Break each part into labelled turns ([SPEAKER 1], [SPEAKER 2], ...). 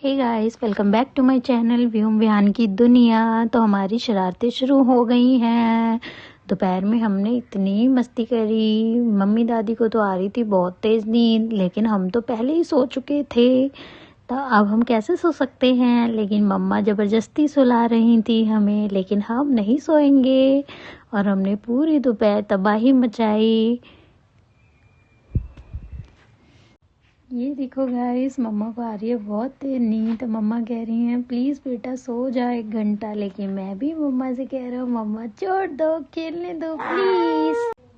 [SPEAKER 1] Hey guys, welcome back to my channel Vyom Vihan की दुनिया। तो हमारी शरारतें शुरू हो गई हैं। दोपहर में हमने इतनी मस्ती करी। मम्मी दादी को तो आ रही थी बहुत तेज़ नींद, लेकिन हम तो पहले ही सो चुके थे। तो अब हम कैसे सो सकते हैं, लेकिन मम्मा ज़बरदस्ती सुला रही थी हमें, लेकिन हम नहीं सोएंगे। और हमने पूरी दोपहर तबाही मचाई। ये देखो गाइस, मम्मा को आ रही है बहुत तेज नींद। तो मम्मा कह रही हैं प्लीज़ बेटा सो जाओ 1 घंटा, लेकिन मैं भी मम्मा से कह रहा हूँ मम्मा छोड़ दो, खेलने दो प्लीज़।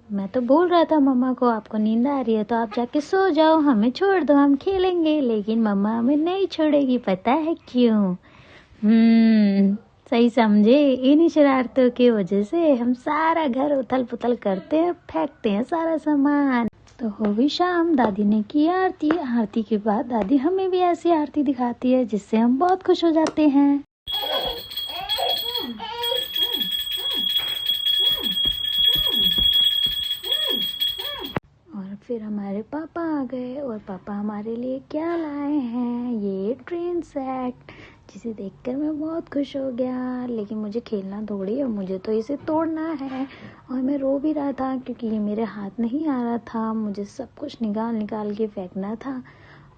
[SPEAKER 1] मैं तो बोल रहा था मम्मा को आपको नींद आ रही है तो आप जाके सो जाओ, हमें छोड़ दो, हम खेलेंगे। लेकिन मम्मा हमें नहीं छोड़ेगी, पता है क्यों? सही समझे। इन्हीं शरारतों की वजह से हम सारा घर उथल पुथल करते हैं, फेंकते हैं सारा सामान। तो हो गई शाम, दादी ने की आरती। आरती के बाद दादी हमें भी ऐसी आरती दिखाती है जिससे हम बहुत खुश हो जाते हैं। और फिर हमारे पापा आ गए और पापा हमारे लिए क्या लाए हैं, ये ट्रेन सेट, जिसे देखकर मैं बहुत खुश हो गया। लेकिन मुझे खेलना थोड़ी है, मुझे तो इसे तोड़ना है। और मैं रो भी रहा था क्योंकि ये मेरे हाथ नहीं आ रहा था, मुझे सब कुछ निकाल निकाल के फेंकना था।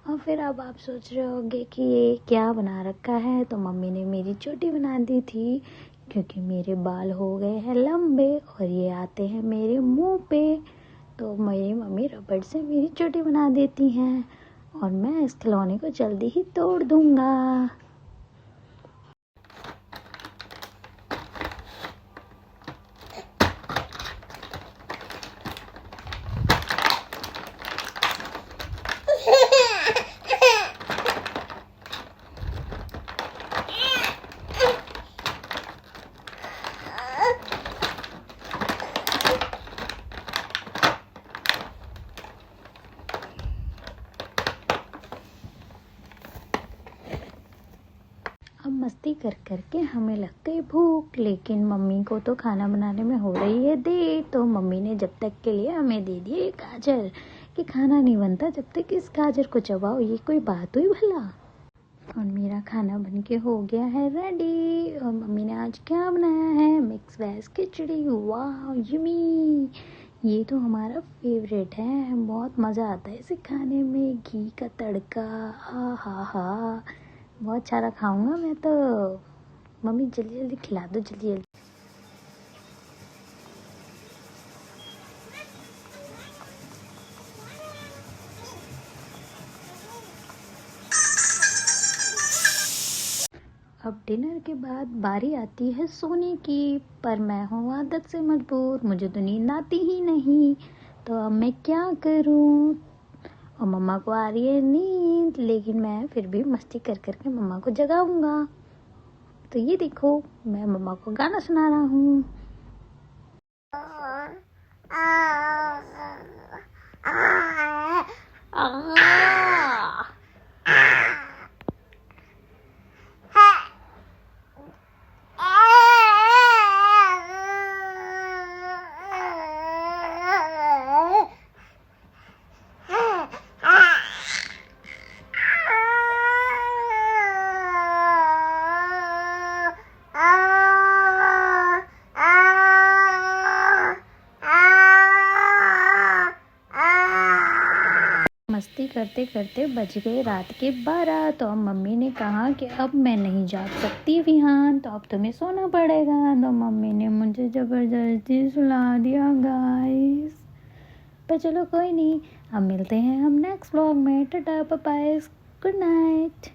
[SPEAKER 1] और फिर अब आप सोच रहे होंगे कि ये क्या बना रखा है। तो मम्मी ने मेरी चोटी बना दी थी, क्योंकि मेरे बाल हो गए हैं लंबे और ये आते हैं मेरे मुंह पे। तो मेरी मम्मी रबड़ से मेरी चोटी बना देती हैं और मैं इस खिलौने को जल्दी ही तोड़ दूंगा। अब मस्ती कर करके हमें लगती है भूख, लेकिन मम्मी को तो खाना बनाने में हो रही है देर। तो मम्मी ने जब तक के लिए हमें दे दिए एक गाजर, कि खाना नहीं बनता जब तक इस गाजर को चबाओ। ये कोई बात हुई भला? और मेरा खाना बन के हो गया है रेडी। और मम्मी ने आज क्या बनाया है, मिक्स वेज खिचड़ी। वाह यम्मी, ये तो हमारा फेवरेट है, बहुत मज़ा आता है इसे खाने में। घी का तड़का, हा हा हा, बहुत सारा खाऊंगा मैं तो। मम्मी जल्दी जल्दी खिला दो, जल्दी जल्दी। अब डिनर के बाद बारी आती है सोने की, पर मैं हूँ आदत से मजबूर, मुझे तो नींद आती ही नहीं। तो अब मैं क्या करूँ? और मम्मा को आ रही है नींद, लेकिन मैं फिर भी मस्ती कर करके मम्मा को जगाऊंगा। तो ये देखो, मैं मम्मा को गाना सुना रहा हूँ। मस्ती करते करते बज गए रात के 12। तो अब मम्मी ने कहा कि अब मैं नहीं जाग सकती विहान, तो अब तुम्हें सोना पड़ेगा। तो मम्मी ने मुझे ज़बरदस्ती सुला दिया गाइस। पर चलो कोई नहीं, अब मिलते हैं हम नेक्स्ट व्लॉग में। Tata bye bye, good night.